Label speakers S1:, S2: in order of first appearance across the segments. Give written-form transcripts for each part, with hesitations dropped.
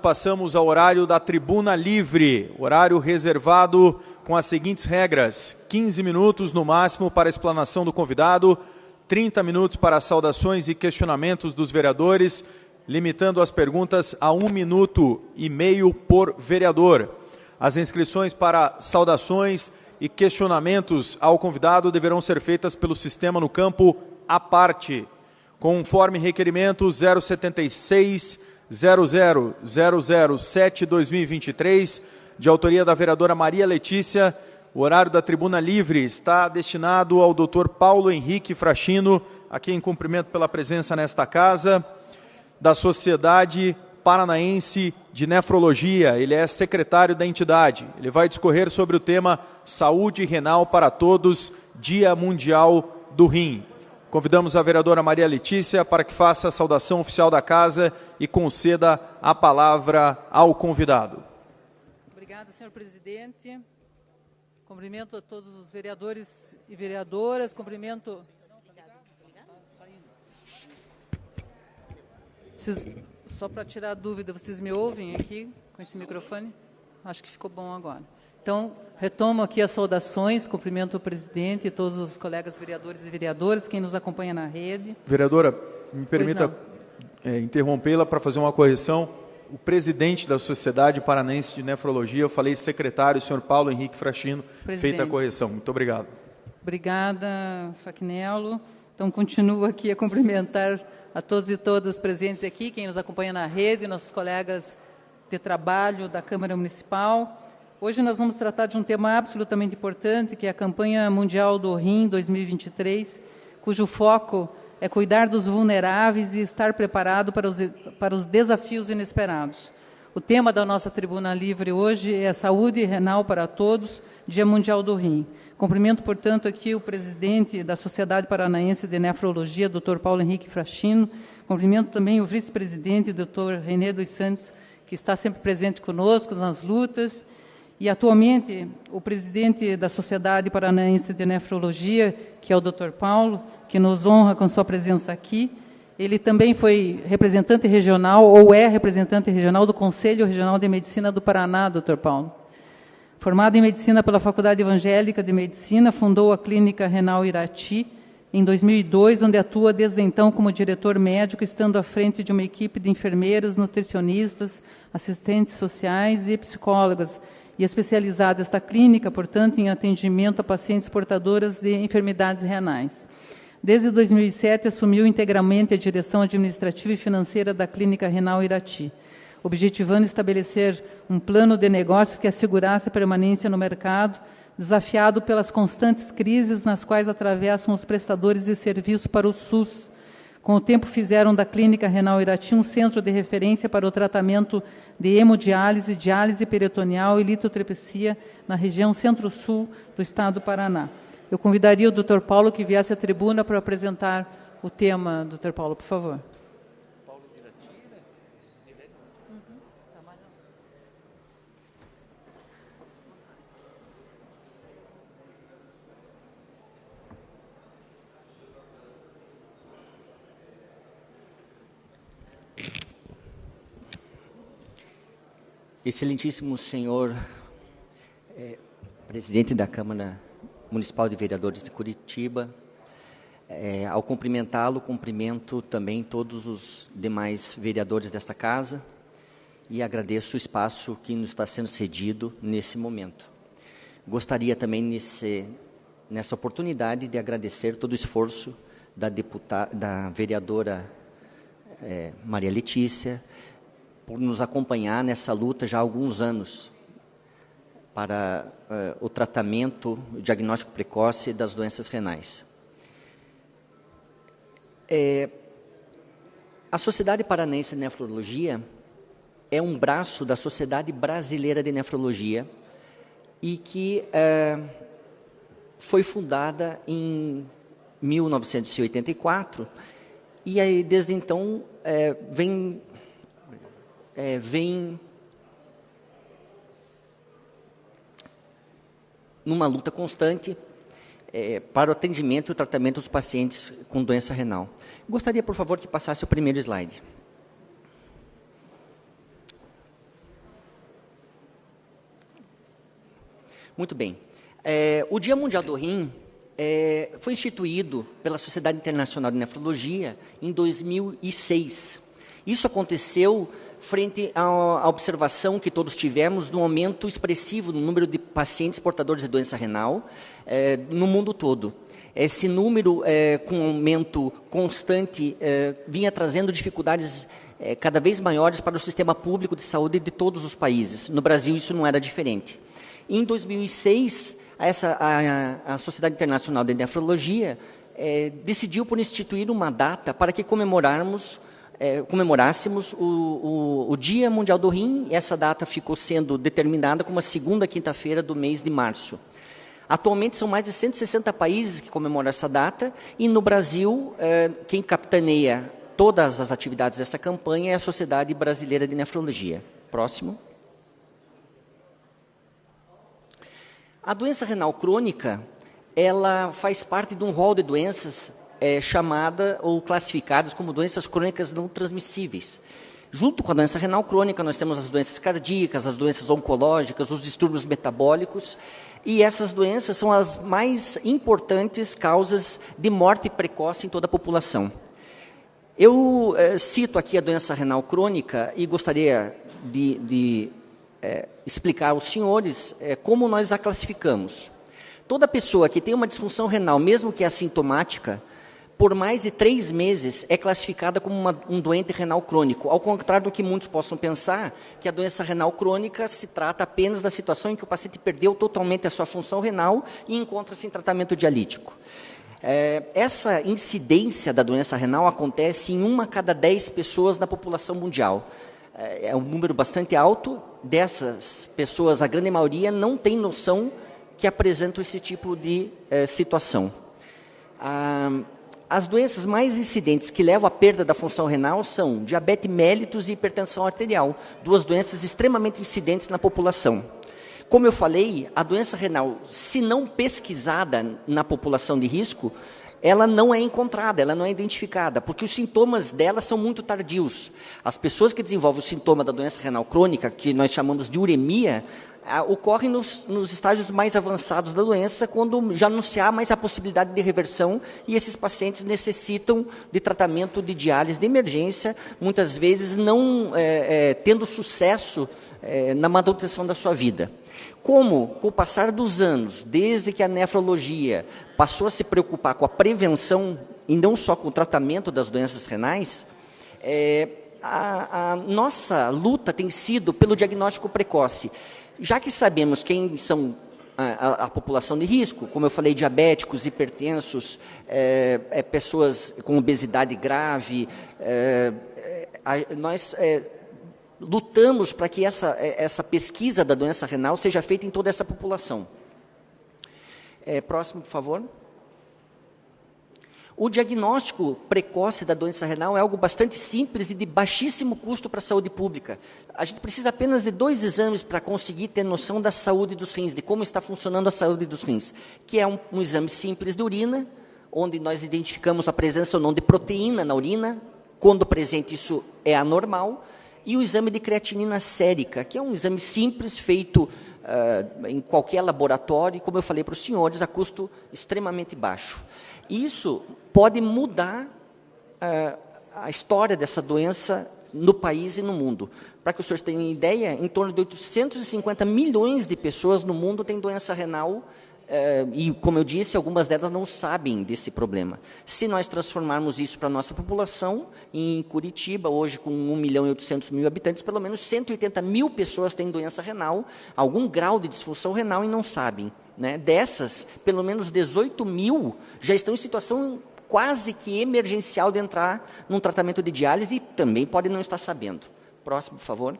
S1: passamos ao horário da Tribuna Livre, horário reservado com as seguintes regras: 15 minutos no máximo para a explanação do convidado, 30 minutos para saudações e questionamentos dos vereadores, limitando as perguntas a 1 minuto e meio por vereador. As inscrições para saudações e questionamentos ao convidado deverão ser feitas pelo sistema no campo à parte, conforme requerimento 076-00-007-2023, de autoria da vereadora Maria Letícia. O horário da Tribuna Livre está destinado ao Dr. Paulo Henrique Frachino, a quem cumprimento pela presença nesta casa, da Sociedade Paranaense de Nefrologia. Ele é secretário da entidade. Ele vai discorrer sobre o tema Saúde Renal para Todos, Dia Mundial do Rim. Convidamos a vereadora Maria Letícia para que faça a saudação oficial da casa e conceda a palavra ao convidado.
S2: Obrigada, senhor presidente. Cumprimento a todos os vereadores e vereadoras. Cumprimento... Só para tirar a dúvida, vocês me ouvem aqui com esse microfone? Acho que ficou bom agora. Então, retomo aqui as saudações, cumprimento o presidente e todos os colegas vereadores e vereadoras, quem nos acompanha na rede.
S1: Vereadora, me permita interrompê-la para fazer uma correção. O presidente da Sociedade Paranaense de Nefrologia, eu falei secretário, o senhor Paulo Henrique Frachino, feita a correção. Muito obrigado.
S2: Obrigada, Facnello. Então, continuo aqui a cumprimentar a todos e todas presentes aqui, quem nos acompanha na rede, nossos colegas de trabalho da Câmara Municipal. Hoje nós vamos tratar de um tema absolutamente importante, que é a Campanha Mundial do Rim 2023, cujo foco é cuidar dos vulneráveis e estar preparado para os desafios inesperados. O tema da nossa Tribuna Livre hoje é Saúde Renal para Todos, Dia Mundial do Rim. Cumprimento, portanto, aqui o presidente da Sociedade Paranaense de Nefrologia, Dr. Paulo Henrique Frachino. Cumprimento também o vice-presidente, Dr. René dos Santos, que está sempre presente conosco nas lutas. E, atualmente, o presidente da Sociedade Paranaense de Nefrologia, que é o Dr. Paulo, que nos honra com sua presença aqui. Ele também foi representante regional, ou é representante regional do Conselho Regional de Medicina do Paraná, Dr. Paulo. Formado em Medicina pela Faculdade Evangélica de Medicina, fundou a Clínica Renal Irati em 2002, onde atua desde então como diretor médico, estando à frente de uma equipe de enfermeiras, nutricionistas, assistentes sociais e psicólogas, e especializada esta clínica, portanto, em atendimento a pacientes portadoras de enfermidades renais. Desde 2007, assumiu integralmente a direção administrativa e financeira da Clínica Renal Irati, objetivando estabelecer um plano de negócios que assegurasse a permanência no mercado, desafiado pelas constantes crises nas quais atravessam os prestadores de serviço para o SUS. Com o tempo, fizeram da Clínica Renal Irati um centro de referência para o tratamento de hemodiálise, diálise peritoneal e litotripsia na região centro-sul do estado do Paraná. Eu convidaria o Dr. Paulo que viesse à tribuna para apresentar o tema. Dr. Paulo, por favor.
S3: Excelentíssimo senhor presidente da Câmara Municipal de Vereadores de Curitiba, ao cumprimentá-lo, cumprimento também todos os demais vereadores desta casa e agradeço o espaço que nos está sendo cedido nesse momento. Gostaria também, nessa oportunidade, de agradecer todo o esforço da vereadora Maria Letícia, por nos acompanhar nessa luta já há alguns anos para o tratamento, o diagnóstico precoce das doenças renais. A Sociedade Paranaense de Nefrologia é um braço da Sociedade Brasileira de Nefrologia e que foi fundada em 1984 e aí, desde então, vem numa luta constante para o atendimento e o tratamento dos pacientes com doença renal. Gostaria, por favor, que passasse o primeiro slide. Muito bem. O Dia Mundial do Rim foi instituído pela Sociedade Internacional de Nefrologia em 2006. Isso aconteceu frente à observação que todos tivemos de um aumento expressivo no número de pacientes portadores de doença renal no mundo todo. Esse número, com aumento constante, vinha trazendo dificuldades cada vez maiores para o sistema público de saúde de todos os países. No Brasil, isso não era diferente. Em 2006, a Sociedade Internacional de Nefrologia decidiu por instituir uma data para que comemorássemos o Dia Mundial do Rim. Essa data ficou sendo determinada como a segunda quinta-feira do mês de março. Atualmente são mais de 160 países que comemoram essa data, e no Brasil, quem capitaneia todas as atividades dessa campanha é a Sociedade Brasileira de Nefrologia. Próximo. A doença renal crônica, ela faz parte de um rol de doenças chamada ou classificadas como doenças crônicas não transmissíveis. Junto com a doença renal crônica, nós temos as doenças cardíacas, as doenças oncológicas, os distúrbios metabólicos, e essas doenças são as mais importantes causas de morte precoce em toda a população. Eu cito aqui a doença renal crônica e gostaria de explicar aos senhores como nós a classificamos. Toda pessoa que tem uma disfunção renal, mesmo que assintomática, por mais de 3 meses é classificada como um doente renal crônico, ao contrário do que muitos possam pensar, que a doença renal crônica se trata apenas da situação em que o paciente perdeu totalmente a sua função renal e encontra-se em tratamento dialítico. Essa incidência da doença renal acontece em 1 a cada 10 pessoas na população mundial. É um número bastante alto. Dessas pessoas, a grande maioria não tem noção que apresentam esse tipo de situação. As doenças mais incidentes que levam à perda da função renal são diabetes mellitus e hipertensão arterial, 2 doenças extremamente incidentes na população. Como eu falei, a doença renal, se não pesquisada na população de risco, ela não é encontrada, ela não é identificada, porque os sintomas dela são muito tardios. As pessoas que desenvolvem o sintoma da doença renal crônica, que nós chamamos de uremia, ocorrem nos estágios mais avançados da doença, quando já não se há mais a possibilidade de reversão, e esses pacientes necessitam de tratamento de diálise de emergência, muitas vezes não tendo sucesso na manutenção da sua vida. Como, com o passar dos anos, desde que a nefrologia passou a se preocupar com a prevenção e não só com o tratamento das doenças renais, a nossa luta tem sido pelo diagnóstico precoce. Já que sabemos quem são a população de risco, como eu falei, diabéticos, hipertensos, pessoas com obesidade grave, nós lutamos para que essa pesquisa da doença renal seja feita em toda essa população. Próximo, por favor. O diagnóstico precoce da doença renal é algo bastante simples e de baixíssimo custo para a saúde pública. A gente precisa apenas de 2 exames para conseguir ter noção da saúde dos rins, de como está funcionando a saúde dos rins, que é um exame simples de urina, onde nós identificamos a presença ou não de proteína na urina. Quando presente, isso é anormal. E o exame de creatinina sérica, que é um exame simples, feito em qualquer laboratório, e, como eu falei para os senhores, a custo extremamente baixo. Isso pode mudar a história dessa doença no país e no mundo. Para que os senhores tenham ideia, em torno de 850 milhões de pessoas no mundo têm doença renal, e, como eu disse, algumas delas não sabem desse problema. Se nós transformarmos isso para a nossa população, em Curitiba, hoje com 1.800.000 habitantes, pelo menos 180 mil pessoas têm doença renal, algum grau de disfunção renal e não sabem. Né? Dessas, pelo menos 18 mil já estão em situação quase que emergencial de entrar num tratamento de diálise e também podem não estar sabendo. Próximo, por favor.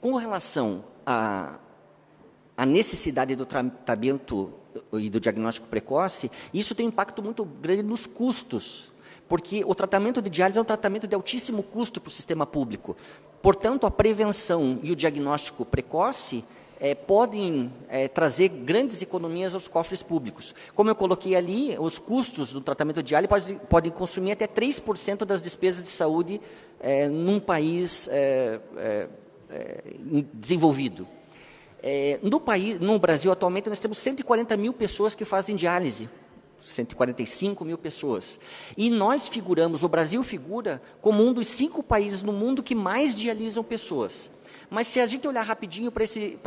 S3: Com relação a necessidade do tratamento e do diagnóstico precoce, isso tem um impacto muito grande nos custos, porque o tratamento de diálise é um tratamento de altíssimo custo para o sistema público. Portanto, a prevenção e o diagnóstico precoce podem trazer grandes economias aos cofres públicos. Como eu coloquei ali, os custos do tratamento de diálise podem consumir até 3% das despesas de saúde num país desenvolvido. No Brasil, atualmente, nós temos 140 mil pessoas que fazem diálise, 145 mil pessoas. E o Brasil figura como um dos 5 países no mundo que mais dialisam pessoas. Mas se a gente olhar rapidinho para esse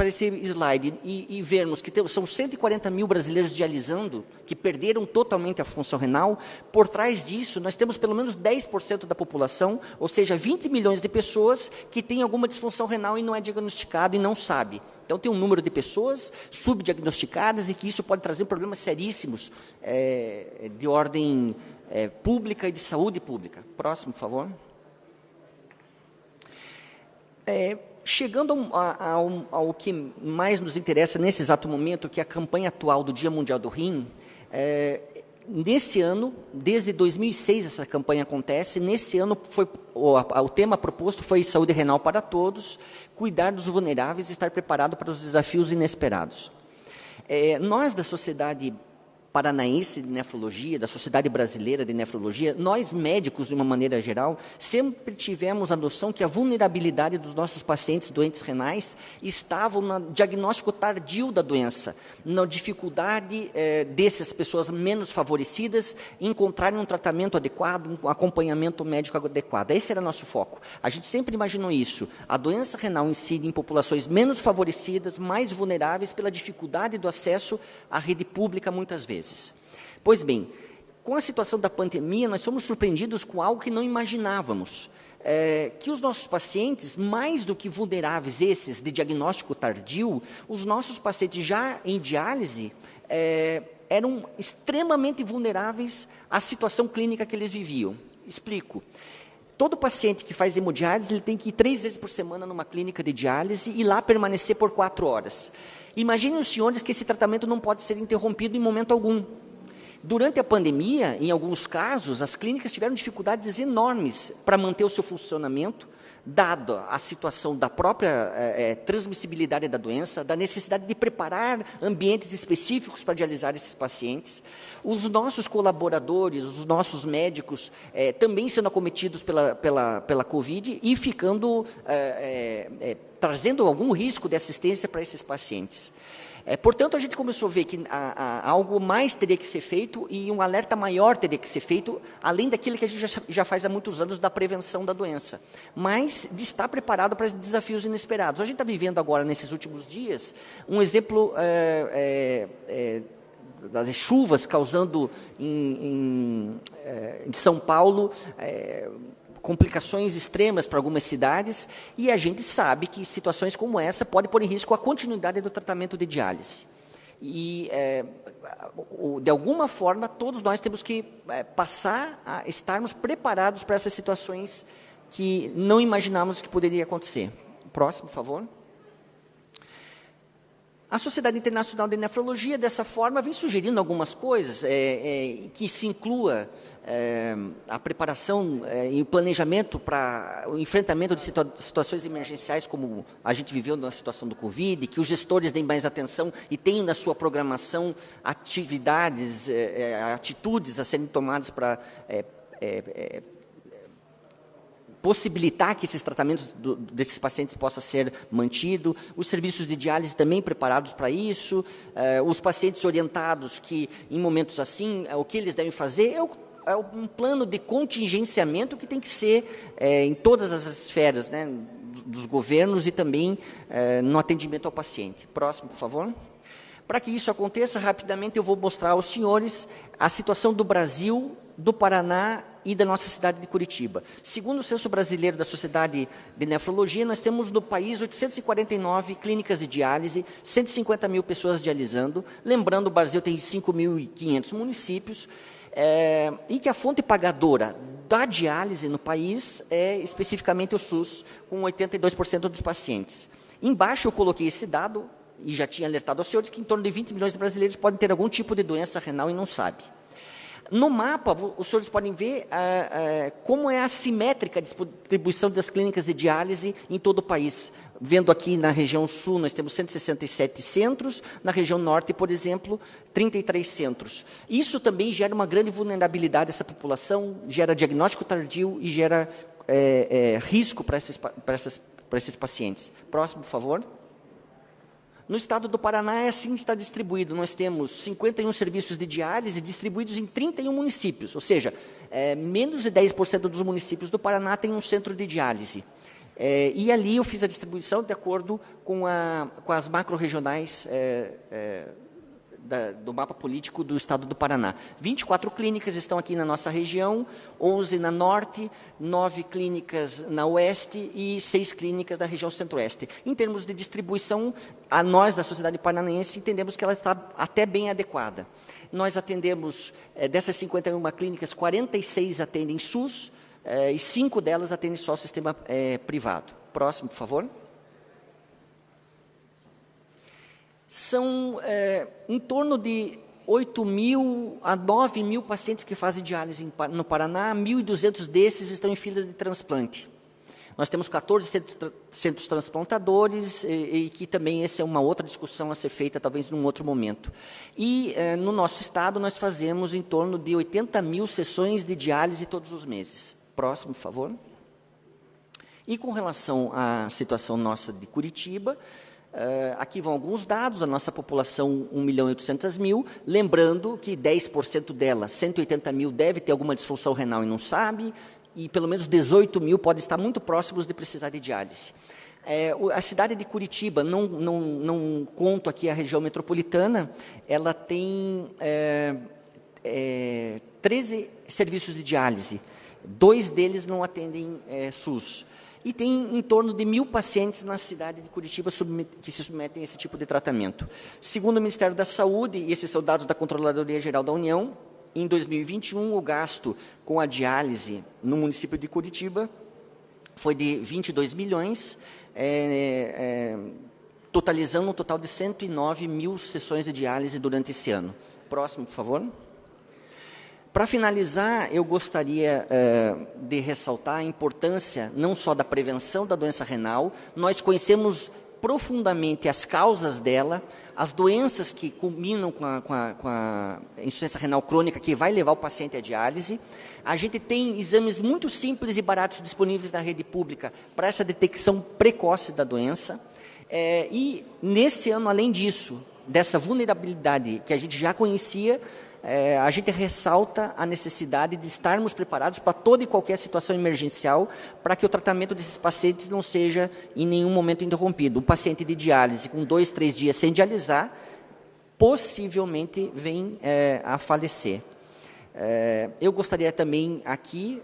S3: slide e vermos que são 140 mil brasileiros dialisando, que perderam totalmente a função renal, por trás disso nós temos pelo menos 10% da população, ou seja, 20 milhões de pessoas que têm alguma disfunção renal e não é diagnosticado e não sabe. Então tem um número de pessoas subdiagnosticadas e que isso pode trazer problemas seríssimos de ordem pública e de saúde pública. Próximo, por favor. Chegando ao que mais nos interessa nesse exato momento, que é a campanha atual do Dia Mundial do Rim, nesse ano, desde 2006 essa campanha acontece, nesse ano o tema proposto foi Saúde Renal para Todos, cuidar dos vulneráveis e estar preparado para os desafios inesperados. Nós da Sociedade Paranaense de Nefrologia, da Sociedade Brasileira de Nefrologia, nós médicos, de uma maneira geral, sempre tivemos a noção que a vulnerabilidade dos nossos pacientes doentes renais estava no diagnóstico tardio da doença, na dificuldade dessas pessoas menos favorecidas encontrarem um tratamento adequado, um acompanhamento médico adequado. Esse era o nosso foco. A gente sempre imaginou isso. A doença renal incide em populações menos favorecidas, mais vulneráveis pela dificuldade do acesso à rede pública, muitas vezes. Pois bem, com a situação da pandemia, nós fomos surpreendidos com algo que não imaginávamos, que os nossos pacientes, mais do que vulneráveis esses de diagnóstico tardio, os nossos pacientes já em diálise eram extremamente vulneráveis à situação clínica que eles viviam. Explico. Todo paciente que faz hemodiálise, ele tem que ir 3 vezes por semana numa clínica de diálise e lá permanecer por 4 horas. Imaginem os senhores que esse tratamento não pode ser interrompido em momento algum. Durante a pandemia, em alguns casos, as clínicas tiveram dificuldades enormes para manter o seu funcionamento, dado a situação da própria transmissibilidade da doença, da necessidade de preparar ambientes específicos para dialisar esses pacientes. Os nossos colaboradores, os nossos médicos, também sendo acometidos pela Covid e ficando, trazendo algum risco de assistência para esses pacientes. Portanto, a gente começou a ver que algo mais teria que ser feito e um alerta maior teria que ser feito, além daquilo que a gente já faz há muitos anos da prevenção da doença, mas de estar preparado para desafios inesperados. A gente está vivendo agora, nesses últimos dias, um exemplo das chuvas causando em São Paulo complicações extremas para algumas cidades, e a gente sabe que situações como essa podem pôr em risco a continuidade do tratamento de diálise. E, de alguma forma, todos nós temos que passar a estarmos preparados para essas situações que não imaginávamos que poderia acontecer. Próximo, por favor. A Sociedade Internacional de Nefrologia, dessa forma, vem sugerindo algumas coisas que se inclua a preparação e o planejamento para o enfrentamento de situações emergenciais, como a gente viveu na situação do Covid, que os gestores deem mais atenção e tenham na sua programação atividades, atitudes a serem tomadas para possibilitar que esses tratamentos desses pacientes possam ser mantidos, os serviços de diálise também preparados para isso, os pacientes orientados que, em momentos assim, o que eles devem fazer é um plano de contingenciamento que tem que ser em todas as esferas, né, dos governos e também no atendimento ao paciente. Próximo, por favor. Para que isso aconteça, rapidamente eu vou mostrar aos senhores a situação do Brasil, do Paraná e da nossa cidade de Curitiba. Segundo o Censo Brasileiro da Sociedade de Nefrologia, nós temos no país 849 clínicas de diálise, 150 mil pessoas dialisando. Lembrando, o Brasil tem 5.500 municípios, e que a fonte pagadora da diálise no país é especificamente o SUS, com 82% dos pacientes. Embaixo eu coloquei esse dado, e já tinha alertado aos senhores que em torno de 20 milhões de brasileiros podem ter algum tipo de doença renal e não sabe. No mapa, os senhores podem ver como é assimétrica a distribuição das clínicas de diálise em todo o país. Vendo aqui na região sul, nós temos 167 centros, na região norte, por exemplo, 33 centros. Isso também gera uma grande vulnerabilidade dessa população, gera diagnóstico tardio e gera risco para esses pacientes. Próximo, por favor. No estado do Paraná, assim está distribuído. Nós temos 51 serviços de diálise distribuídos em 31 municípios, ou seja, menos de 10% dos municípios do Paraná têm um centro de diálise. E ali eu fiz a distribuição de acordo com as macro-regionais do mapa político do estado do Paraná. 24 clínicas estão aqui na nossa região, 11 na norte, 9 clínicas na oeste e 6 clínicas da região centro-oeste. Em termos de distribuição, nós da sociedade paranaense entendemos que ela está até bem adequada. Nós atendemos, dessas 51 clínicas, 46 atendem SUS e 5 delas atendem só o sistema privado. Próximo, por favor. São em torno de 8.000 a 9.000 pacientes que fazem diálise no Paraná, 1.200 desses estão em filas de transplante. Nós temos 14 centros transplantadores, e que também essa é uma outra discussão a ser feita, talvez num outro momento. E no nosso estado nós fazemos em torno de 80.000 sessões de diálise todos os meses. Próximo, por favor. E com relação à situação nossa de Curitiba, aqui vão alguns dados, a nossa população 1.800.000, lembrando que 10% dela, 180.000, deve ter alguma disfunção renal e não sabe, e pelo menos 18.000 podem estar muito próximos de precisar de diálise. A cidade de Curitiba, não conto aqui a região metropolitana, ela tem 13 serviços de diálise, 2 deles não atendem SUS. E tem em torno de 1.000 pacientes na cidade de Curitiba que se submetem a esse tipo de tratamento. Segundo o Ministério da Saúde, e esses são dados da Controladoria Geral da União, em 2021 o gasto com a diálise no município de Curitiba foi de 22 milhões, totalizando um total de 109.000 sessões de diálise durante esse ano. Próximo, por favor. Para finalizar, eu gostaria de ressaltar a importância não só da prevenção da doença renal, nós conhecemos profundamente as causas dela, as doenças que culminam com a insuficiência renal crônica que vai levar o paciente à diálise. A gente tem exames muito simples e baratos disponíveis na rede pública para essa detecção precoce da doença. E nesse ano, além disso, dessa vulnerabilidade que a gente já conhecia, a gente ressalta a necessidade de estarmos preparados para toda e qualquer situação emergencial, para que o tratamento desses pacientes não seja em nenhum momento interrompido. Um paciente de diálise com 2, 3 dias sem dialisar, possivelmente vem a falecer. Eu gostaria também aqui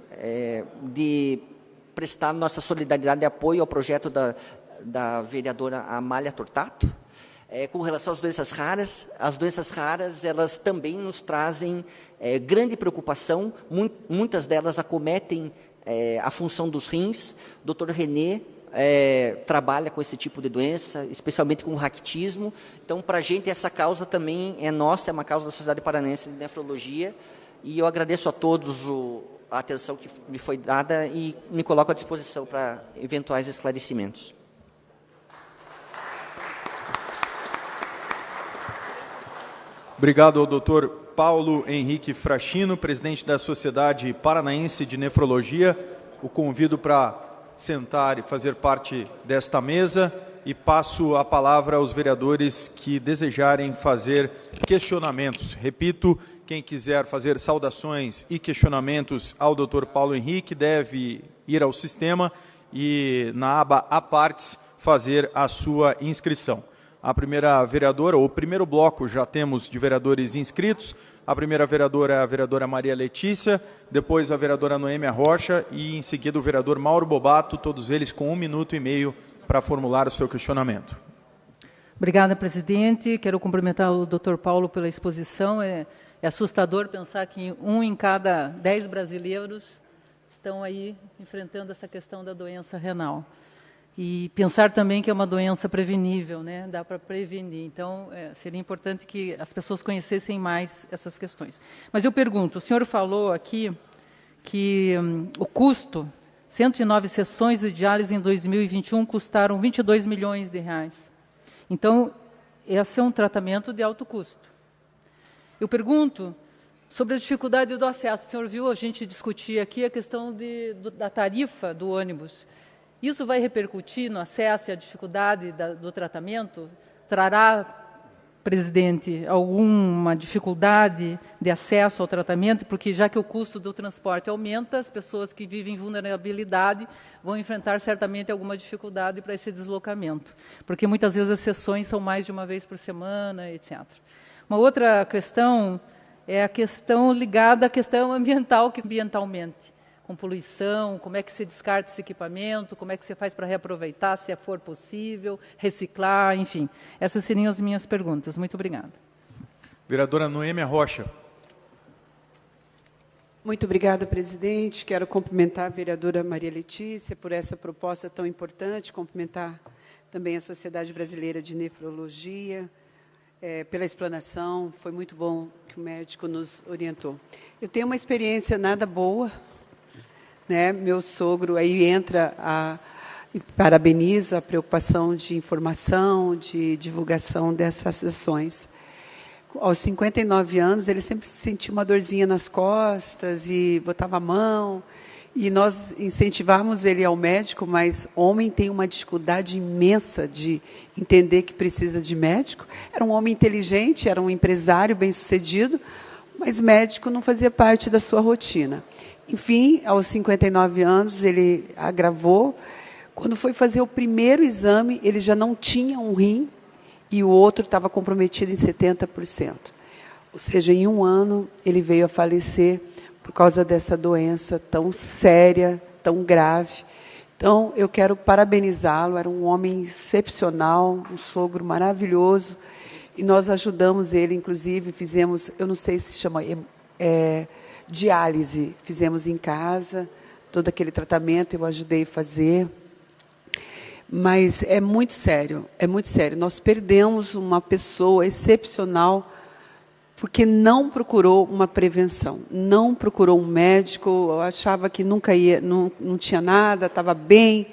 S3: de prestar nossa solidariedade e apoio ao projeto da vereadora Amália Tortato. Com relação às doenças raras, elas também nos trazem grande preocupação, muitas delas acometem a função dos rins. O Dr. René trabalha com esse tipo de doença, especialmente com o raquitismo. Então, para a gente, essa causa também é nossa, é uma causa da Sociedade Paranaense de Nefrologia, e eu agradeço a todos a atenção que me foi dada e me coloco à disposição para eventuais esclarecimentos.
S1: Obrigado ao Dr. Paulo Henrique Frachino, presidente da Sociedade Paranaense de Nefrologia. O convido para sentar e fazer parte desta mesa e passo a palavra aos vereadores que desejarem fazer questionamentos. Repito, quem quiser fazer saudações e questionamentos ao Dr. Paulo Henrique deve ir ao sistema e, na aba Apartes, fazer a sua inscrição. A primeira vereadora, ou o primeiro bloco, já temos de vereadores inscritos. A primeira vereadora é a vereadora Maria Letícia, depois a vereadora Noêmia Rocha e, em seguida, o vereador Mauro Bobato, todos eles com 1 minuto e meio para formular o seu questionamento.
S2: Obrigada, presidente. Quero cumprimentar o Dr. Paulo pela exposição. É assustador pensar que 1 em cada 10 brasileiros estão aí enfrentando essa questão da doença renal. E pensar também que é uma doença prevenível, né? Dá para prevenir. Então, seria importante que as pessoas conhecessem mais essas questões. Mas eu pergunto, o senhor falou aqui que o custo, 109 sessões de diálise em 2021 custaram 22 milhões de reais. Então, esse é um tratamento de alto custo. Eu pergunto sobre a dificuldade do acesso. O senhor viu a gente discutir aqui a questão da tarifa do ônibus. Isso vai repercutir no acesso e a dificuldade do tratamento? trará, presidente, alguma dificuldade de acesso ao tratamento, porque já que o custo do transporte aumenta, as pessoas que vivem em vulnerabilidade vão enfrentar certamente alguma dificuldade para esse deslocamento, porque muitas vezes as sessões são mais de uma vez por semana, etc. Uma outra questão é a questão ligada à questão ambiental, que ambientalmente, com poluição, como é que se descarta esse equipamento, como é que se faz para reaproveitar, se for possível, reciclar, enfim. Essas seriam as minhas perguntas. Muito obrigada.
S1: Vereadora Noêmia Rocha.
S4: Muito obrigada, presidente. Quero cumprimentar a vereadora Maria Letícia por essa proposta tão importante, cumprimentar também a Sociedade Brasileira de Nefrologia pela explanação. Foi muito bom que o médico nos orientou. Eu tenho uma experiência nada boa, né? Meu sogro, aí entra e parabenizo a preocupação de informação, de divulgação dessas ações. Aos 59 anos, ele sempre sentia uma dorzinha nas costas e botava a mão. E nós incentivávamos ele ao médico, mas homem tem uma dificuldade imensa de entender que precisa de médico. Era um homem inteligente, era um empresário bem-sucedido, mas médico não fazia parte da sua rotina. Enfim, aos 59 anos, ele agravou. Quando foi fazer o primeiro exame, ele já não tinha um rim e o outro estava comprometido em 70%. Ou seja, em um ano, ele veio a falecer por causa dessa doença tão séria, tão grave. Então, eu quero parabenizá-lo. Era um homem excepcional, um sogro maravilhoso. E nós ajudamos ele, inclusive, fizemos, eu não sei se chama... diálise, fizemos em casa, todo aquele tratamento eu ajudei a fazer, mas é muito sério, é muito sério. Nós perdemos uma pessoa excepcional porque não procurou uma prevenção, não procurou um médico, eu achava que nunca ia, não tinha nada, estava bem,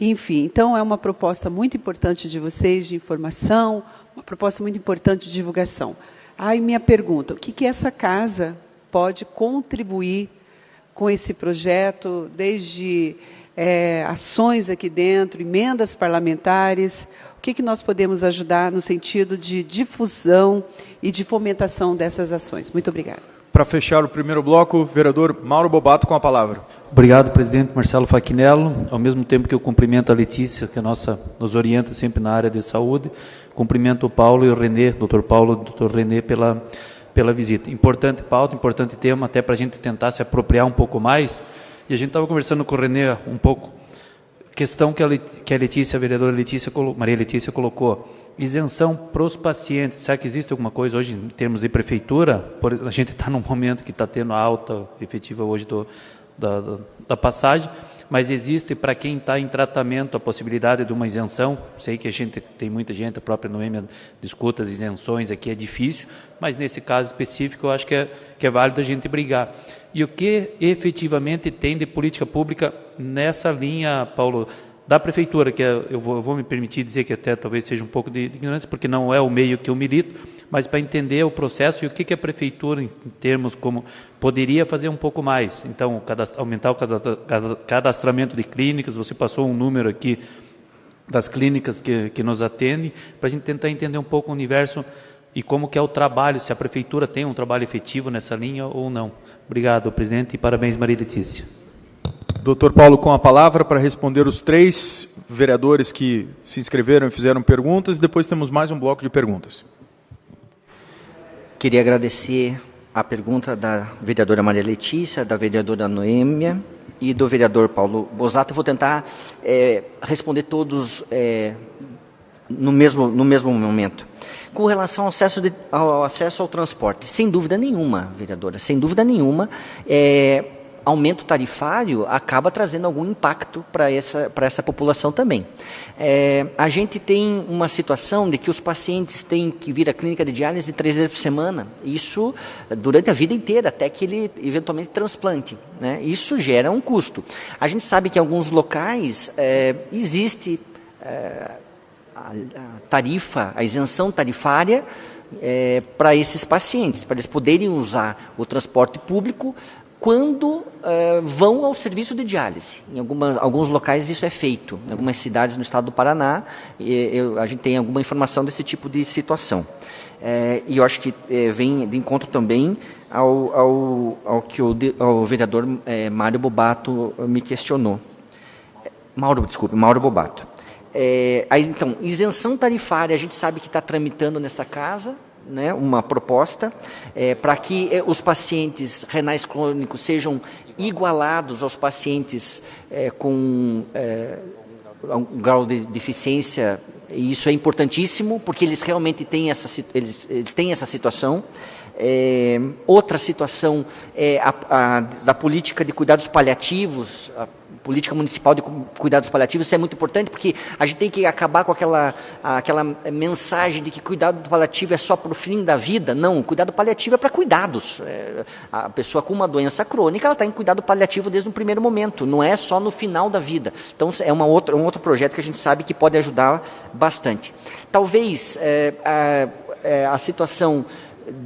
S4: enfim. Então, é uma proposta muito importante de vocês, de informação, uma proposta muito importante de divulgação. Aí, minha pergunta, o que essa casa pode contribuir com esse projeto, desde ações aqui dentro, emendas parlamentares, o que nós podemos ajudar no sentido de difusão e de fomentação dessas ações? Muito obrigada.
S1: Para fechar o primeiro bloco, vereador Mauro Bobato com a palavra.
S5: Obrigado, presidente Marcelo Fachinello. Ao mesmo tempo que eu cumprimento a Letícia, que nos orienta sempre na área de saúde, cumprimento o Paulo e o Renê, doutor Paulo e doutor Renê, pela visita. Importante pauta, importante tema, até para a gente tentar se apropriar um pouco mais. E a gente estava conversando com o Renê um pouco, questão que a Letícia, a vereadora Maria Letícia colocou, isenção para os pacientes. Será que existe alguma coisa hoje em termos de prefeitura? A gente está num momento que está tendo a alta efetiva hoje da passagem, mas existe para quem está em tratamento a possibilidade de uma isenção. Sei que a gente tem muita gente, a própria Noêmia discuta as isenções aqui, é difícil, mas nesse caso específico eu acho que é válido a gente brigar. E o que efetivamente tem de política pública nessa linha, Paulo, da prefeitura, que eu vou me permitir dizer que até talvez seja um pouco de ignorância, porque não é o meio que eu milito, mas para entender o processo e o que a prefeitura, em termos como, poderia fazer um pouco mais. Então, aumentar o cadastramento de clínicas, você passou um número aqui das clínicas que nos atendem, para a gente tentar entender um pouco o universo e como que é o trabalho, se a prefeitura tem um trabalho efetivo nessa linha ou não. Obrigado, presidente, e parabéns, Maria Letícia.
S1: Doutor Paulo, com a palavra para responder os 3 vereadores que se inscreveram e fizeram perguntas, e depois temos mais um bloco de perguntas.
S3: Queria agradecer a pergunta da vereadora Maria Letícia, da vereadora Noêmia e do vereador Paulo Bosato. Eu vou tentar responder todos no mesmo momento. Com relação ao acesso ao transporte, sem dúvida nenhuma, vereadora, sem dúvida nenhuma, aumento tarifário acaba trazendo algum impacto para essa população também. A gente tem uma situação de que os pacientes têm que vir à clínica de diálise 3 vezes por semana, isso durante a vida inteira, até que ele eventualmente transplante, né? Isso gera um custo. A gente sabe que em alguns locais existe a tarifa, a isenção tarifária para esses pacientes, para eles poderem usar o transporte público quando vão ao serviço de diálise. Em alguns locais isso é feito, em algumas cidades no estado do Paraná, a gente tem alguma informação desse tipo de situação. E eu acho que vem de encontro também ao que o vereador Mário Bobato me questionou. Mauro Bobato. Então, isenção tarifária, a gente sabe que está tramitando nesta casa, né, uma proposta para que os pacientes renais crônicos sejam igualados aos pacientes com um grau de deficiência, e isso é importantíssimo, porque eles realmente têm eles têm essa situação. Outra situação é da política de cuidados paliativos, a política municipal de cuidados paliativos. Isso é muito importante, porque a gente tem que acabar com aquela mensagem de que cuidado paliativo é só para o fim da vida. Não, o cuidado paliativo é para cuidados. A pessoa com uma doença crônica, ela está em cuidado paliativo desde o primeiro momento, não é só no final da vida. Então, é um outro projeto que a gente sabe que pode ajudar bastante. Talvez a situação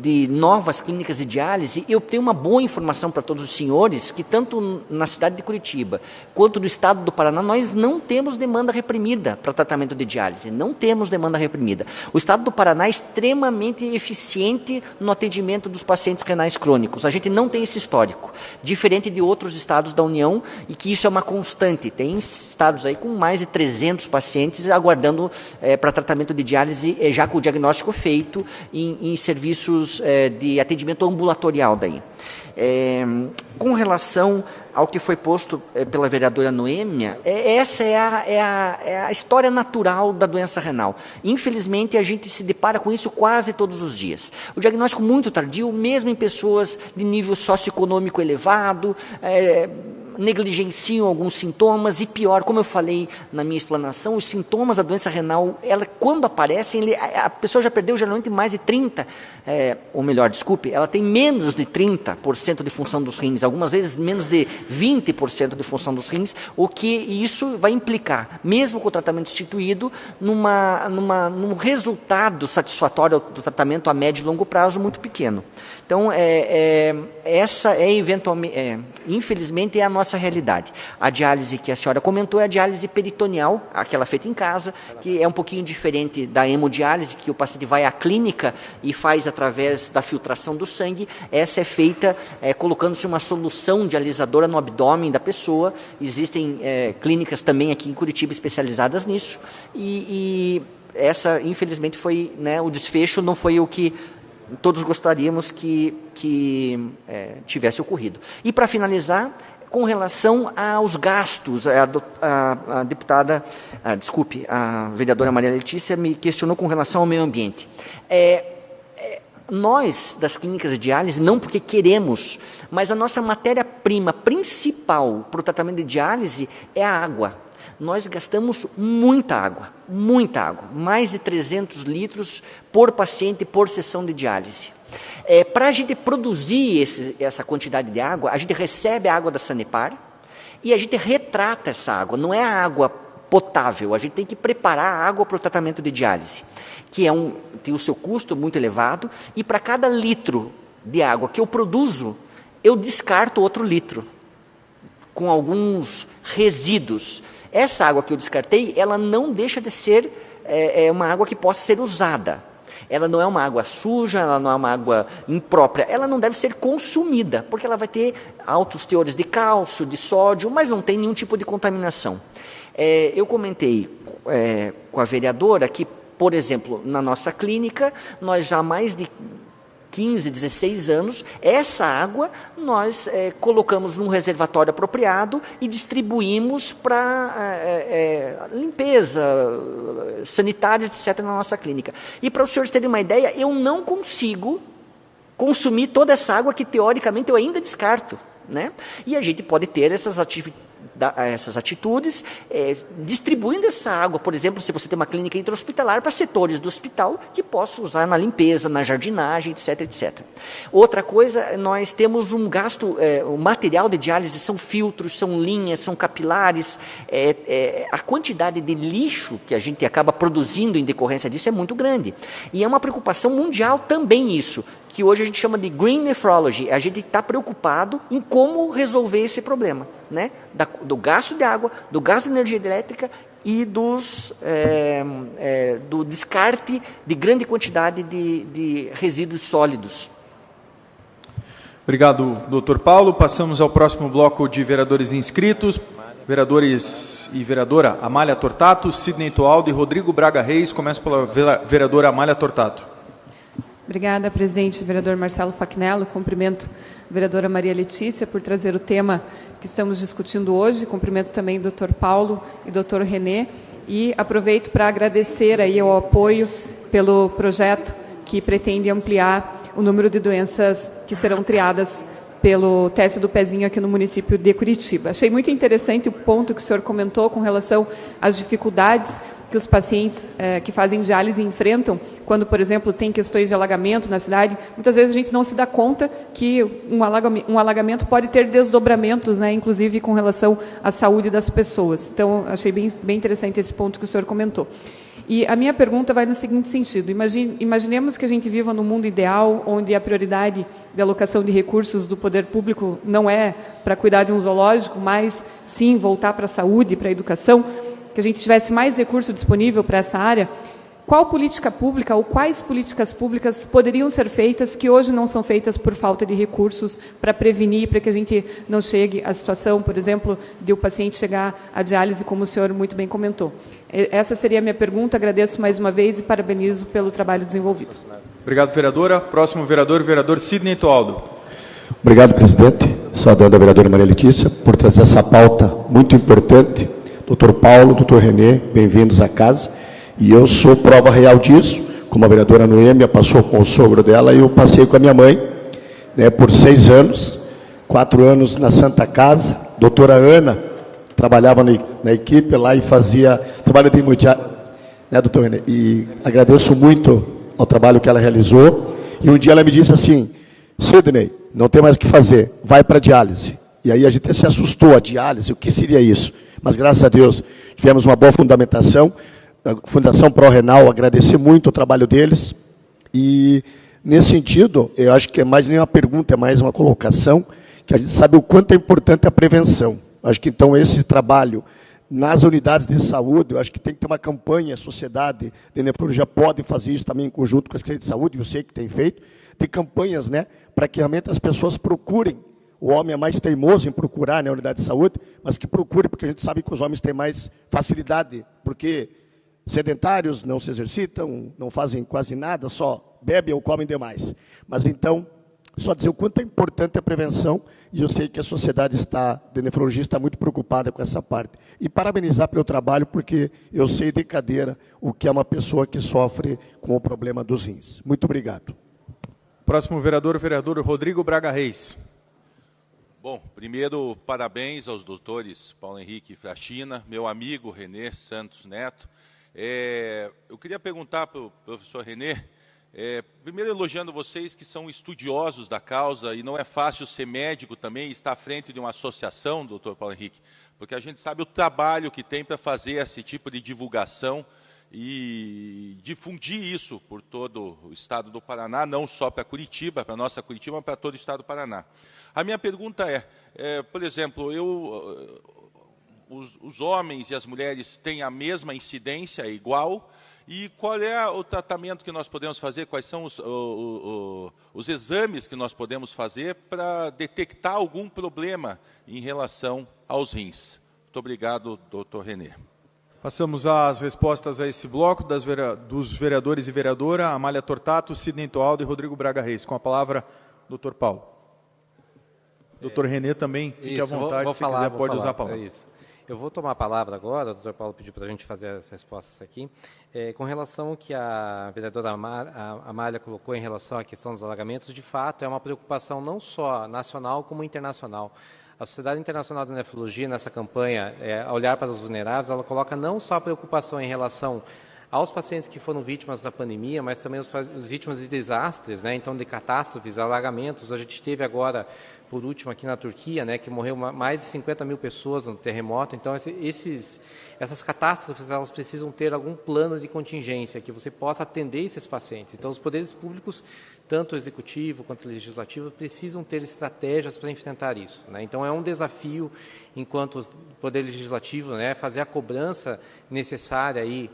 S3: de novas clínicas de diálise, eu tenho uma boa informação para todos os senhores, que tanto na cidade de Curitiba, quanto do estado do Paraná, nós não temos demanda reprimida para tratamento de diálise, não temos demanda reprimida. O estado do Paraná é extremamente eficiente no atendimento dos pacientes renais crônicos, a gente não tem esse histórico, diferente de outros estados da União, e que isso é uma constante, tem estados aí com mais de 300 pacientes aguardando para tratamento de diálise, já com o diagnóstico feito em serviços de atendimento ambulatorial daí. Com relação ao que foi posto pela vereadora Noêmia, essa é a história natural da doença renal. Infelizmente, a gente se depara com isso quase todos os dias. O diagnóstico muito tardio, mesmo em pessoas de nível socioeconômico elevado, negligenciam alguns sintomas, e pior, como eu falei na minha explanação, os sintomas da doença renal, quando aparecem, a pessoa já perdeu geralmente mais de 30%, ou melhor, desculpe, ela tem menos de 30% de função dos rins, algumas vezes menos de 20% de função dos rins, o que isso vai implicar, mesmo com o tratamento instituído, num resultado satisfatório do tratamento a médio e longo prazo muito pequeno. Então, essa eventualmente, infelizmente, é a nossa realidade. A diálise que a senhora comentou é a diálise peritoneal, aquela feita em casa, que é um pouquinho diferente da hemodiálise, que o paciente vai à clínica e faz através da filtração do sangue. Essa é feita colocando-se uma solução dialisadora no abdômen da pessoa. Existem clínicas também aqui em Curitiba especializadas nisso, e essa, infelizmente, foi, o desfecho não foi o que todos gostaríamos que tivesse ocorrido. E, para finalizar, com relação aos gastos, a vereadora Maria Letícia me questionou com relação ao meio ambiente. Nós, das clínicas de diálise, não porque queremos, mas a nossa matéria-prima principal para o tratamento de diálise é a água. Nós gastamos muita água, mais de 300 litros por paciente por sessão de diálise. Para a gente produzir essa quantidade de água, a gente recebe a água da Sanepar e a gente retrata essa água, não é a água potável, a gente tem que preparar a água para o tratamento de diálise, que tem o seu custo muito elevado, e para cada litro de água que eu produzo, eu descarto outro litro, com alguns resíduos. Essa água que eu descartei, ela não deixa de ser uma água que possa ser usada. Ela não é uma água suja, ela não é uma água imprópria, ela não deve ser consumida, porque ela vai ter altos teores de cálcio, de sódio, mas não tem nenhum tipo de contaminação. Eu comentei com a vereadora que, por exemplo, na nossa clínica, nós já há mais de 15, 16 anos, essa água nós colocamos num reservatório apropriado e distribuímos para limpeza, sanitários, etc., na nossa clínica. E para os senhores terem uma ideia, eu não consigo consumir toda essa água que, teoricamente, eu ainda descarto, né? E a gente pode ter essas essas atitudes, distribuindo essa água, por exemplo, se você tem uma clínica intra-hospitalar, para setores do hospital que possam usar na limpeza, na jardinagem, etc, etc. Outra coisa, nós temos um gasto, o material de diálise são filtros, são linhas, são capilares, a quantidade de lixo que a gente acaba produzindo em decorrência disso é muito grande. E é uma preocupação mundial também isso, que hoje a gente chama de green nephrology. A gente está preocupado em como resolver esse problema, né? Do gasto de água, do gasto de energia elétrica e do descarte de grande quantidade de resíduos sólidos.
S1: Obrigado, doutor Paulo. Passamos ao próximo bloco de vereadores inscritos. Vereadores e vereadora Amália Tortato, Sidney Toaldo e Rodrigo Braga Reis. Começo pela vereadora Amália Tortato.
S6: Obrigada, presidente, vereador Marcelo Fachinello. Cumprimento a vereadora Maria Letícia por trazer o tema que estamos discutindo hoje. Cumprimento também o doutor Paulo e o doutor René. E aproveito para agradecer aí o apoio pelo projeto que pretende ampliar o número de doenças que serão triadas pelo teste do pezinho aqui no município de Curitiba. Achei muito interessante o ponto que o senhor comentou com relação às dificuldades que os pacientes que fazem diálise enfrentam quando, por exemplo, tem questões de alagamento na cidade. Muitas vezes a gente não se dá conta que um alagamento pode ter desdobramentos, né, inclusive com relação à saúde das pessoas. Então, achei bem interessante esse ponto que o senhor comentou. E a minha pergunta vai no seguinte sentido: imaginemos que a gente viva num mundo ideal, onde a prioridade de alocação de recursos do poder público não é para cuidar de um zoológico, mas sim voltar para a saúde, para a educação, que a gente tivesse mais recurso disponível para essa área. Qual política pública ou quais políticas públicas poderiam ser feitas que hoje não são feitas por falta de recursos para prevenir, para que a gente não chegue à situação, por exemplo, de o paciente chegar à diálise, como o senhor muito bem comentou? Essa seria a minha pergunta. Agradeço mais uma vez e parabenizo pelo trabalho desenvolvido.
S1: Obrigado, vereadora. Próximo vereador, vereador Sidney Toaldo.
S7: Obrigado, presidente. Saudando a vereadora Maria Letícia por trazer essa pauta muito importante. Doutor Paulo, doutor René, bem-vindos à casa. E eu sou prova real disso. Como a vereadora Noêmia passou com o sogro dela, eu passei com a minha mãe, né, por 6 anos, 4 anos na Santa Casa. Doutora Ana trabalhava na equipe lá e fazia trabalho de hemodiálise, né, doutor René? E agradeço muito ao trabalho que ela realizou. E um dia ela me disse assim: Sidney, não tem mais o que fazer, vai para a diálise. E aí a gente se assustou, a diálise, o que seria isso? Mas, graças a Deus, tivemos uma boa fundamentação. A Fundação Pró-Renal, agradecer muito o trabalho deles. E, nesse sentido, eu acho que é mais nem uma pergunta, é mais uma colocação, que a gente sabe o quanto é importante a prevenção. Acho que, então, esse trabalho nas unidades de saúde, eu acho que tem que ter uma campanha, a sociedade de nefrologia pode fazer isso também em conjunto com a Secretaria de Saúde, eu sei que tem feito, tem campanhas, né, para que realmente as pessoas procurem. O homem é mais teimoso em procurar, né, a unidade de saúde, mas que procure, porque a gente sabe que os homens têm mais facilidade, porque sedentários não se exercitam, não fazem quase nada, só bebem ou comem demais. Mas, então, só dizer o quanto é importante a prevenção, e eu sei que a sociedade de nefrologia está muito preocupada com essa parte. E parabenizar pelo trabalho, porque eu sei de cadeira o que é uma pessoa que sofre com o problema dos rins. Muito obrigado.
S1: Próximo vereador, vereador Rodrigo Braga Reis.
S8: Bom, primeiro, parabéns aos doutores Paulo Henrique Frachina, meu amigo René Santos Neto. Eu queria perguntar para o professor René, primeiro elogiando vocês que são estudiosos da causa, e não é fácil ser médico também e estar à frente de uma associação, doutor Paulo Henrique, porque a gente sabe o trabalho que tem para fazer esse tipo de divulgação e difundir isso por todo o estado do Paraná, não só para Curitiba, para a nossa Curitiba, mas para todo o estado do Paraná. A minha pergunta por exemplo, os homens e as mulheres têm a mesma incidência, igual, e qual é o tratamento que nós podemos fazer, quais são os exames que nós podemos fazer para detectar algum problema em relação aos rins? Muito obrigado, doutor René.
S1: Passamos às respostas a esse bloco dos vereadores e vereadora, Amália Tortato, Sidney Toaldo e Rodrigo Braga Reis. Com a palavra, doutor Paulo. Doutor René também, fique à vontade, se quiser pode usar a palavra.
S9: Eu vou tomar a palavra agora, o doutor Paulo pediu para a gente fazer as respostas aqui, com relação ao que a vereadora Amália colocou em relação à questão dos alagamentos. De fato, é uma preocupação não só nacional como internacional. A Sociedade Internacional de Nefrologia, nessa campanha, Olhar para os Vulneráveis, ela coloca não só a preocupação em relação aos pacientes que foram vítimas da pandemia, mas também os vítimas de desastres, né? Então, de catástrofes, alagamentos. A gente teve agora, por último, aqui na Turquia, né, que morreu mais de 50 mil pessoas no terremoto. Então, essas catástrofes, elas precisam ter algum plano de contingência, que você possa atender esses pacientes. Então, os poderes públicos, tanto o executivo quanto o legislativo, precisam ter estratégias para enfrentar isso, né? Então, é um desafio, enquanto poder legislativo, né, fazer a cobrança necessária aí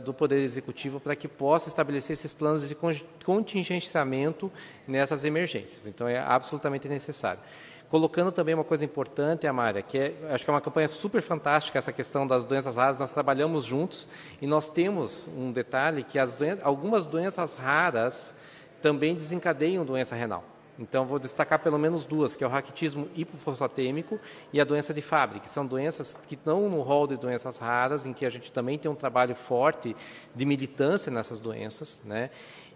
S9: do Poder Executivo para que possa estabelecer esses planos de contingenciamento nessas emergências. Então, é absolutamente necessário. Colocando também uma coisa importante, Amália, que acho que é uma campanha super fantástica, essa questão das doenças raras. Nós trabalhamos juntos e nós temos um detalhe que algumas doenças raras também desencadeiam doença renal. Então, vou destacar pelo menos duas, que é o raquitismo hipofosfatêmico e a doença de Fabry, que são doenças que estão no rol de doenças raras, em que a gente também tem um trabalho forte de militância nessas doenças, né?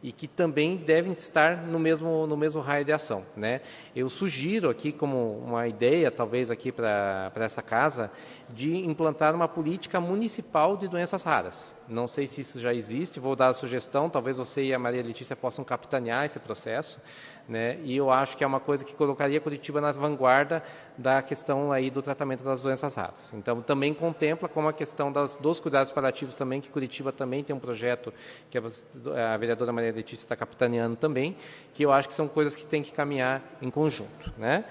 S9: E que também devem estar no mesmo raio de ação, né? Eu sugiro aqui como uma ideia, talvez aqui para essa casa, de implantar uma política municipal de doenças raras. Não sei se isso já existe, vou dar a sugestão, talvez você e a Maria Letícia possam capitanear esse processo, né? E eu acho que é uma coisa que colocaria Curitiba na vanguarda da questão aí do tratamento das doenças raras. Então, também contempla como a questão dos cuidados paliativos também, que Curitiba também tem um projeto que a vereadora Maria Letícia está capitaneando também, que eu acho que são coisas que têm que caminhar em conjunto, né?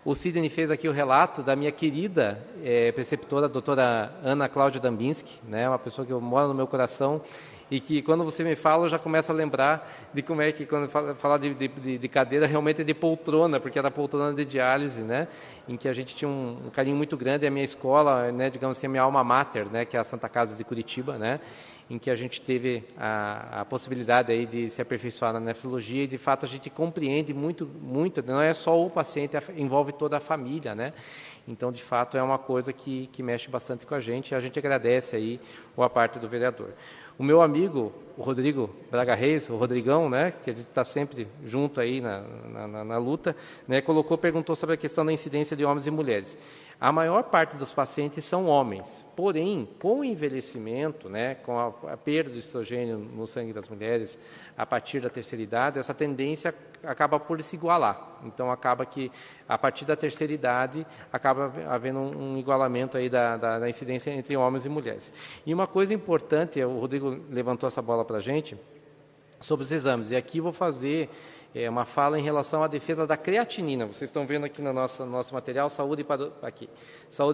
S9: O Sidney fez aqui o relato da minha querida preceptora, a doutora Ana Cláudia Dambinski, né? Uma pessoa que mora no meu coração, e que quando você me fala, eu já começo a lembrar de como é que, quando falar de cadeira, realmente é de poltrona, porque era poltrona de diálise, né? Em que a gente tinha um carinho muito grande. A minha escola, né, digamos assim, a minha alma mater, né, que é a Santa Casa de Curitiba, né, em que a gente teve a possibilidade aí de se aperfeiçoar na nefrologia, e de fato a gente compreende muito, não é só o paciente, envolve toda a família, né? Então, de fato, é uma coisa que mexe bastante com a gente, e a gente agradece aí a parte do vereador. O meu amigo, o Rodrigo Braga Reis, o Rodrigão, né, que a gente está sempre junto aí na luta, né, perguntou sobre a questão da incidência de homens e mulheres. A maior parte dos pacientes são homens, porém, com o envelhecimento, né, com a perda do estrogênio no sangue das mulheres, a partir da terceira idade, essa tendência acaba por se igualar. Então, acaba que, a partir da terceira idade, acaba havendo um igualamento aí da incidência entre homens e mulheres. E uma coisa importante, o Rodrigo levantou essa bola para a gente, sobre os exames, e aqui vou fazer uma fala em relação à defesa da creatinina. Vocês estão vendo aqui no nosso material, saúde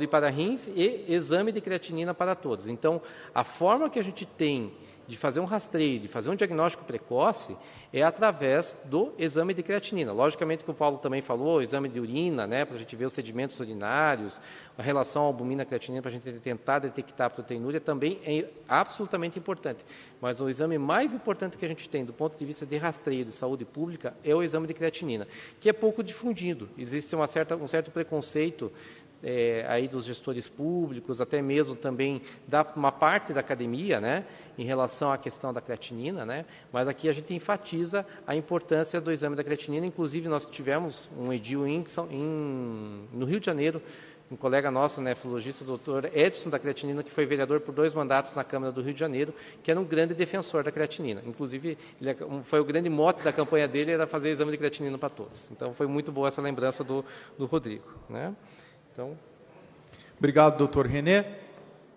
S9: para rins e exame de creatinina para todos. Então, a forma que a gente tem de fazer um rastreio, de fazer um diagnóstico precoce, é através do exame de creatinina. Logicamente, que o Paulo também falou, o exame de urina, né, para a gente ver os sedimentos urinários, a relação albumina-creatinina, para a gente tentar detectar a proteinúria, também é absolutamente importante. Mas o exame mais importante que a gente tem, do ponto de vista de rastreio de saúde pública, é o exame de creatinina, que é pouco difundido. Existe um certo preconceito aí dos gestores públicos, até mesmo também uma parte da academia, né, em relação à questão da creatinina, né, mas aqui a gente enfatiza a importância do exame da creatinina. Inclusive, nós tivemos um edil no Rio de Janeiro, um colega nosso, nefrologista, o doutor Edson da creatinina, que foi vereador por 2 mandatos na Câmara do Rio de Janeiro, que era um grande defensor da creatinina. Inclusive, foi o grande mote da campanha dele, era fazer exame de creatinina para todos. Então, foi muito boa essa lembrança do Rodrigo, né? Então...
S1: Obrigado, doutor René.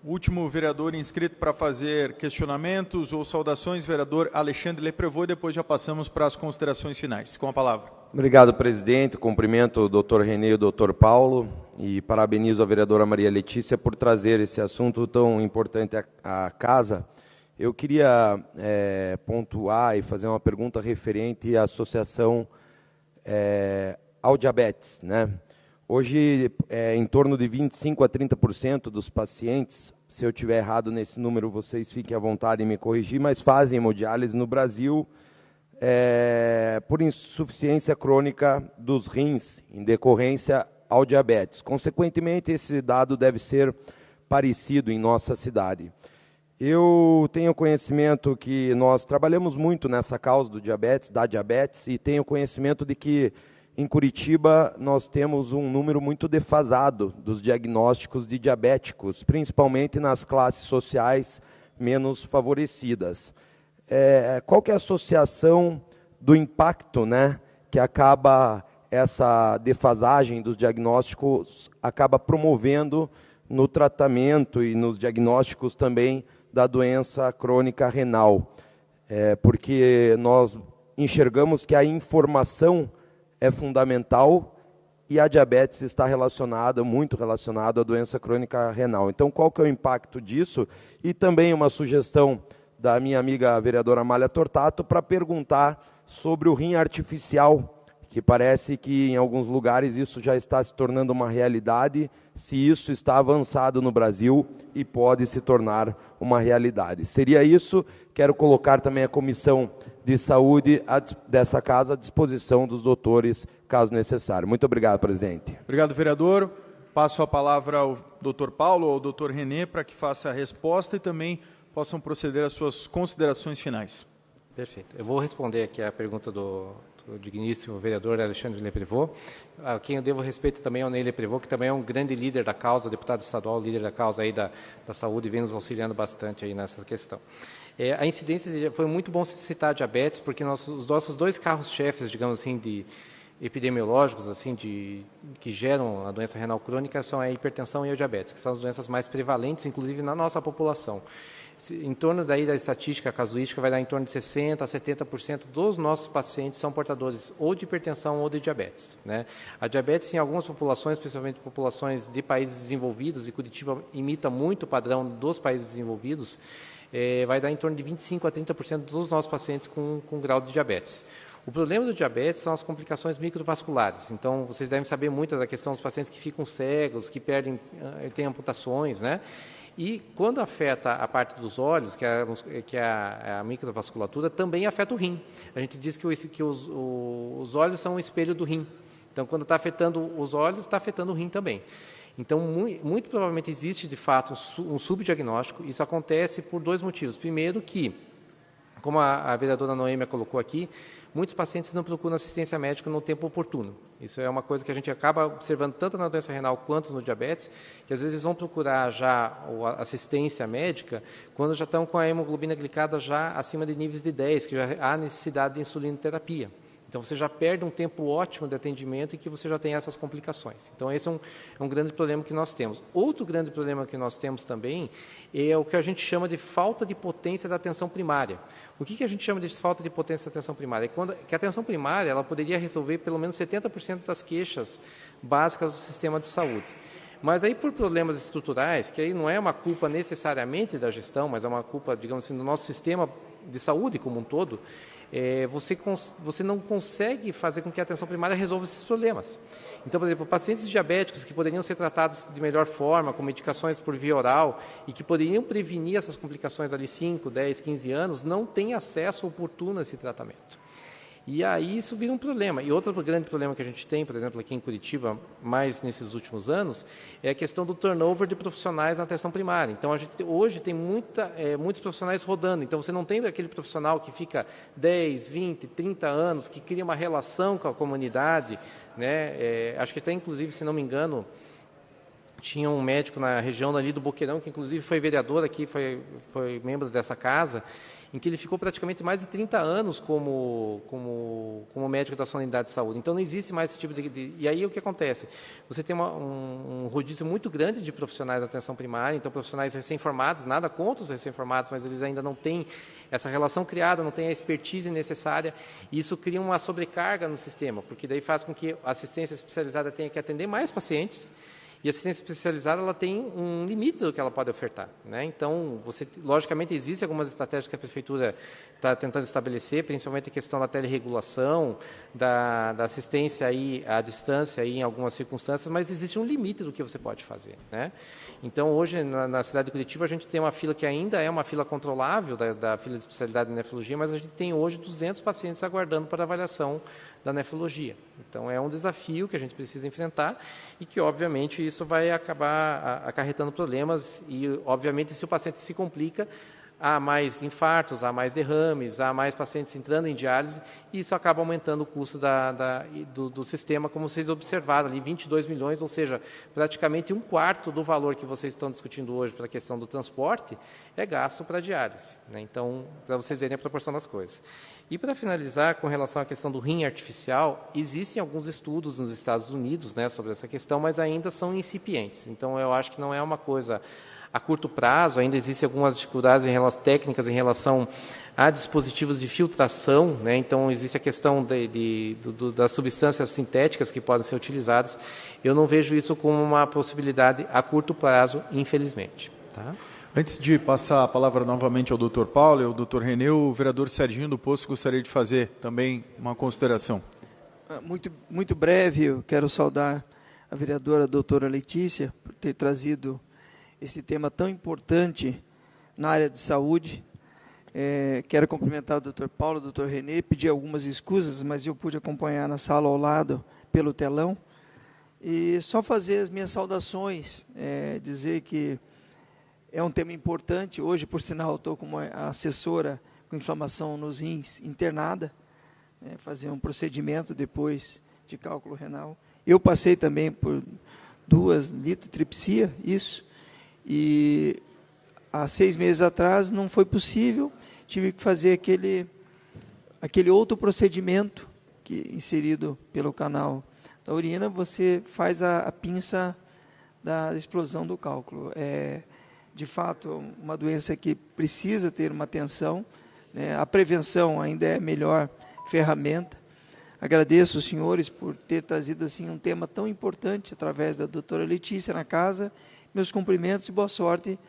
S1: O último vereador inscrito para fazer questionamentos ou saudações, vereador Alexandre Leprevaux, e depois já passamos para as considerações finais. Com a palavra.
S10: Obrigado, presidente. Cumprimento o doutor René e o doutor Paulo, e parabenizo a vereadora Maria Letícia por trazer esse assunto tão importante à casa. Eu queria pontuar e fazer uma pergunta referente à associação ao diabetes, né? Hoje, em torno de 25% a 30% dos pacientes, se eu estiver errado nesse número, vocês fiquem à vontade em me corrigir, mas fazem hemodiálise no Brasil por insuficiência crônica dos rins, em decorrência ao diabetes. Consequentemente, esse dado deve ser parecido em nossa cidade. Eu tenho conhecimento que nós trabalhamos muito nessa causa do diabetes, da diabetes, e tenho conhecimento de que em Curitiba nós temos um número muito defasado dos diagnósticos de diabéticos, principalmente nas classes sociais menos favorecidas. Qual que é a associação do impacto, né, que acaba essa defasagem dos diagnósticos acaba promovendo no tratamento e nos diagnósticos também da doença crônica renal? Porque nós enxergamos que a informação é fundamental e a diabetes está muito relacionada à doença crônica renal. Então, qual que é o impacto disso? E também uma sugestão da minha amiga vereadora Amália Tortato para perguntar sobre o rim artificial, que parece que em alguns lugares isso já está se tornando uma realidade, se isso está avançado no Brasil e pode se tornar uma realidade. Seria isso. Quero colocar também a Comissão de Saúde dessa casa à disposição dos doutores, caso necessário. Muito obrigado, presidente.
S1: Obrigado, vereador. Passo a palavra ao doutor Paulo ou ao doutor René para que faça a resposta e também possam proceder às suas considerações finais.
S9: Perfeito. Eu vou responder aqui a pergunta do digníssimo vereador Alexandre Leprevot. A quem eu devo respeito também ao Ney Leprevot, que também é um grande líder da causa, deputado estadual, líder da causa aí da saúde, e vem nos auxiliando bastante aí nessa questão. A incidência, foi muito bom citar a diabetes, porque os nossos dois carros-chefes, digamos assim, de epidemiológicos, assim, que geram a doença renal crônica, são a hipertensão e a diabetes, que são as doenças mais prevalentes, inclusive na nossa população. Em torno daí da estatística casuística, vai dar em torno de 60% a 70% dos nossos pacientes são portadores ou de hipertensão ou de diabetes, né? A diabetes, em algumas populações, principalmente populações de países desenvolvidos, e Curitiba imita muito o padrão dos países desenvolvidos, vai dar em torno de 25% a 30% dos nossos pacientes com grau de diabetes. O problema do diabetes são as complicações microvasculares. Então, vocês devem saber muito da questão dos pacientes que ficam cegos, que têm amputações, né? E quando afeta a parte dos olhos, que é a microvasculatura, também afeta o rim. A gente diz que os olhos são um espelho do rim. Então, quando está afetando os olhos, está afetando o rim também. Então, muito provavelmente existe, de fato, um subdiagnóstico. Isso acontece por dois motivos. Primeiro que, como a vereadora Noêmia colocou aqui, muitos pacientes não procuram assistência médica no tempo oportuno. Isso é uma coisa que a gente acaba observando tanto na doença renal quanto no diabetes, que às vezes eles vão procurar já a assistência médica quando já estão com a hemoglobina glicada já acima de níveis de 10, que já há necessidade de insulinoterapia. Então, você já perde um tempo ótimo de atendimento e que você já tem essas complicações. Então, esse é um grande problema que nós temos. Outro grande problema que nós temos também é o que a gente chama de falta de potência da atenção primária. O que a gente chama de falta de potência da atenção primária? Que a atenção primária ela poderia resolver pelo menos 70% das queixas básicas do sistema de saúde. Mas aí, por problemas estruturais, que aí não é uma culpa necessariamente da gestão, mas é uma culpa, digamos assim, do nosso sistema de saúde como um todo, você não consegue fazer com que a atenção primária resolva esses problemas. Então, por exemplo, pacientes diabéticos que poderiam ser tratados de melhor forma, com medicações por via oral, e que poderiam prevenir essas complicações ali 5, 10, 15 anos, não têm acesso oportuno a esse tratamento. E aí isso vira um problema. E outro grande problema que a gente tem, por exemplo, aqui em Curitiba, mais nesses últimos anos, é a questão do turnover de profissionais na atenção primária. Então, a gente hoje tem muitos profissionais rodando. Então, você não tem aquele profissional que fica 10, 20, 30 anos, que cria uma relação com a comunidade, né? Acho que até, inclusive, se não me engano, tinha um médico na região ali do Boqueirão, que inclusive foi vereador aqui, foi membro dessa casa, em que ele ficou praticamente mais de 30 anos como médico da sua unidade de saúde. Então, não existe mais esse tipo de... E aí, o que acontece? Você tem um rodízio muito grande de profissionais da atenção primária, então, profissionais recém-formados, nada contra os recém-formados, mas eles ainda não têm essa relação criada, não têm a expertise necessária, e isso cria uma sobrecarga no sistema, porque daí faz com que a assistência especializada tenha que atender mais pacientes, e a assistência especializada ela tem um limite do que ela pode ofertar, né? Então, logicamente, existem algumas estratégias que a Prefeitura está tentando estabelecer, principalmente a questão da telerregulação, da assistência aí, à distância aí, em algumas circunstâncias, mas existe um limite do que você pode fazer, né? Então, hoje, na cidade de Curitiba, a gente tem uma fila que ainda é uma fila controlável da fila de especialidade de nefrologia, mas a gente tem hoje 200 pacientes aguardando para avaliação da nefrologia. Então, é um desafio que a gente precisa enfrentar e que, obviamente, isso vai acabar acarretando problemas e, obviamente, se o paciente se complica, há mais infartos, há mais derrames, há mais pacientes entrando em diálise, e isso acaba aumentando o custo do sistema, como vocês observaram ali, 22 milhões, ou seja, praticamente 1/4 do valor que vocês estão discutindo hoje para a questão do transporte é gasto para a diálise, né? Então, para vocês verem a proporção das coisas. E para finalizar, com relação à questão do rim artificial, existem alguns estudos nos Estados Unidos, né, sobre essa questão, mas ainda são incipientes. Então, eu acho que não é uma coisa a curto prazo, ainda existem algumas dificuldades técnicas em relação a dispositivos de filtração, né? Então, existe a questão das substâncias sintéticas que podem ser utilizadas. Eu não vejo isso como uma possibilidade a curto prazo, infelizmente. Tá?
S1: Antes de passar a palavra novamente ao Dr. Paulo e ao Dr. René, o vereador Serginho do Poço gostaria de fazer também uma consideração.
S11: Muito breve, eu quero saudar a vereadora doutora Letícia por ter trazido esse tema tão importante na área de saúde. Quero cumprimentar o Dr. Paulo, o Dr. René, pedir algumas escusas, mas eu pude acompanhar na sala ao lado pelo telão. E só fazer as minhas saudações, dizer que é um tema importante. Hoje, por sinal, estou como assessora com inflamação nos rins internada, fazer um procedimento depois de cálculo renal. Eu passei também por 2 litotripsia, isso, e há 6 meses atrás não foi possível, tive que fazer aquele outro procedimento inserido pelo canal da urina. Você faz a pinça da explosão do cálculo. De fato, uma doença que precisa ter uma atenção, né? A prevenção ainda é a melhor ferramenta. Agradeço os senhores por ter trazido assim um tema tão importante através da doutora Letícia na casa. Meus cumprimentos e boa sorte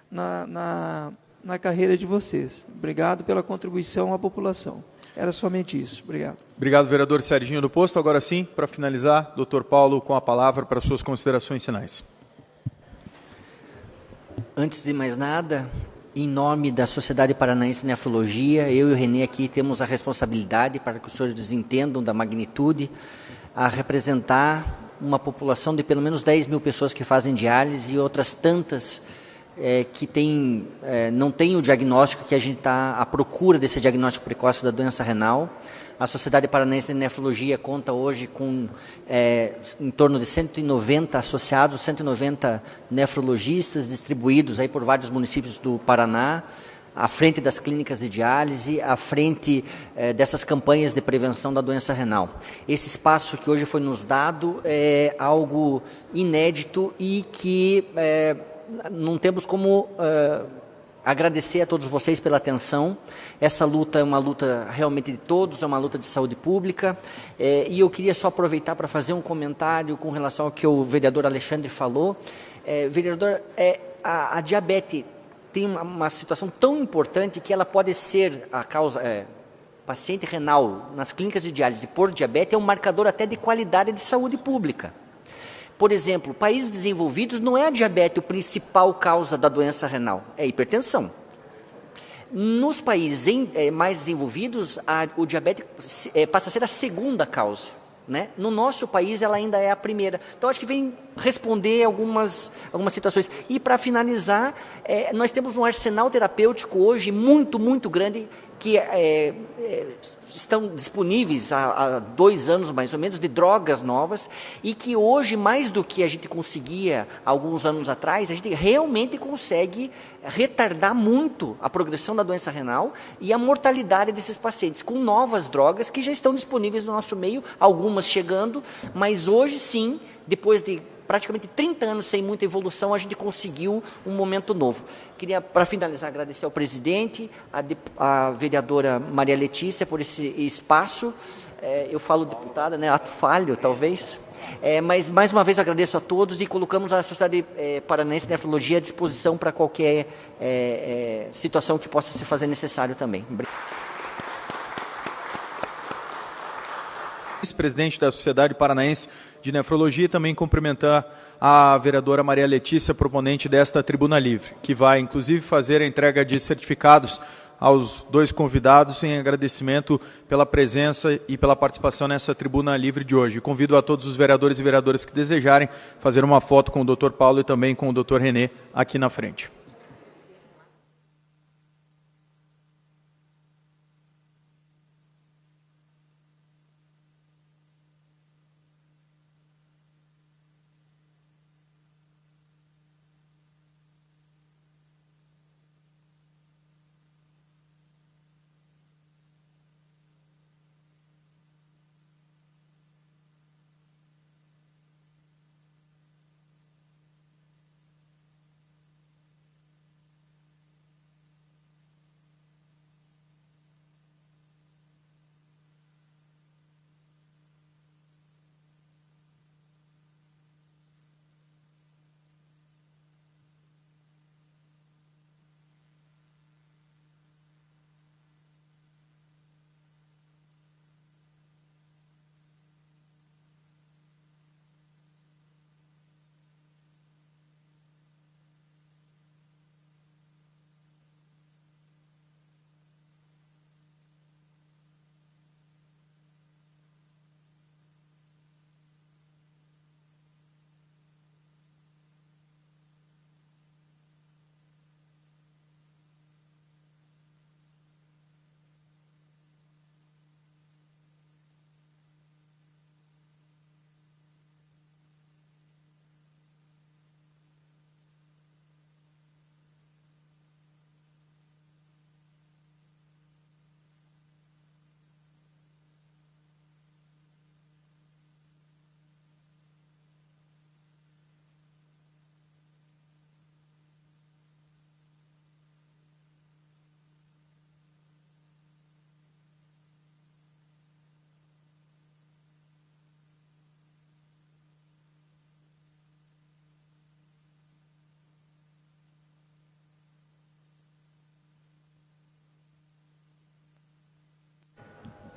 S11: na carreira de vocês. Obrigado pela contribuição à população. Era somente isso. Obrigado.
S1: Obrigado, vereador Serginho do Posto. Agora sim, para finalizar, doutor Paulo, com a palavra para suas considerações finais.
S3: Antes de mais nada, em nome da Sociedade Paranaense de Nefrologia, eu e o René aqui temos a responsabilidade, para que os senhores entendam da magnitude, a representar uma população de pelo menos 10 mil pessoas que fazem diálise e outras tantas que não têm o diagnóstico, que a gente está à procura desse diagnóstico precoce da doença renal. A Sociedade Paranaense de Nefrologia conta hoje com em torno de 190 associados, 190 nefrologistas distribuídos aí por vários municípios do Paraná, à frente das clínicas de diálise, à frente dessas campanhas de prevenção da doença renal. Esse espaço que hoje foi nos dado é algo inédito e que não temos como agradecer a todos vocês pela atenção. Essa luta é uma luta realmente de todos, é uma luta de saúde pública, e eu queria só aproveitar para fazer um comentário com relação ao que o vereador Alexandre falou. Vereador, a diabetes tem uma situação tão importante que ela pode ser a causa... paciente renal nas clínicas de diálise por diabetes é um marcador até de qualidade de saúde pública. Por exemplo, países desenvolvidos não é a diabetes a principal causa da doença renal, é a hipertensão. Nos países mais desenvolvidos, o diabetes passa a ser a segunda causa, né? No nosso país, ela ainda é a primeira. Então, acho que vem responder algumas situações. E, para finalizar, nós temos um arsenal terapêutico hoje muito, muito grande, que estão disponíveis há 2 anos, mais ou menos, de drogas novas, e que hoje, mais do que a gente conseguia alguns anos atrás, a gente realmente consegue retardar muito a progressão da doença renal e a mortalidade desses pacientes, com novas drogas que já estão disponíveis no nosso meio, algumas chegando, mas hoje sim, depois de praticamente 30 anos sem muita evolução, a gente conseguiu um momento novo. Queria, para finalizar, agradecer ao presidente, a vereadora Maria Letícia por esse espaço. Eu falo deputada, né? Ato falho, talvez. Mas, mais uma vez, agradeço a todos e colocamos a Sociedade Paranaense de Nefrologia à disposição para qualquer situação que possa se fazer necessário também.
S1: Vice-presidente da Sociedade Paranaense de Nefrologia, e também cumprimentar a vereadora Maria Letícia, proponente desta tribuna livre, que vai, inclusive, fazer a entrega de certificados aos 2 convidados em agradecimento pela presença e pela participação nessa tribuna livre de hoje. Convido a todos os vereadores e vereadoras que desejarem fazer uma foto com o Dr. Paulo e também com o Dr. René aqui na frente.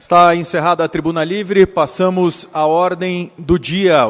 S1: Está encerrada a tribuna livre, passamos à ordem do dia.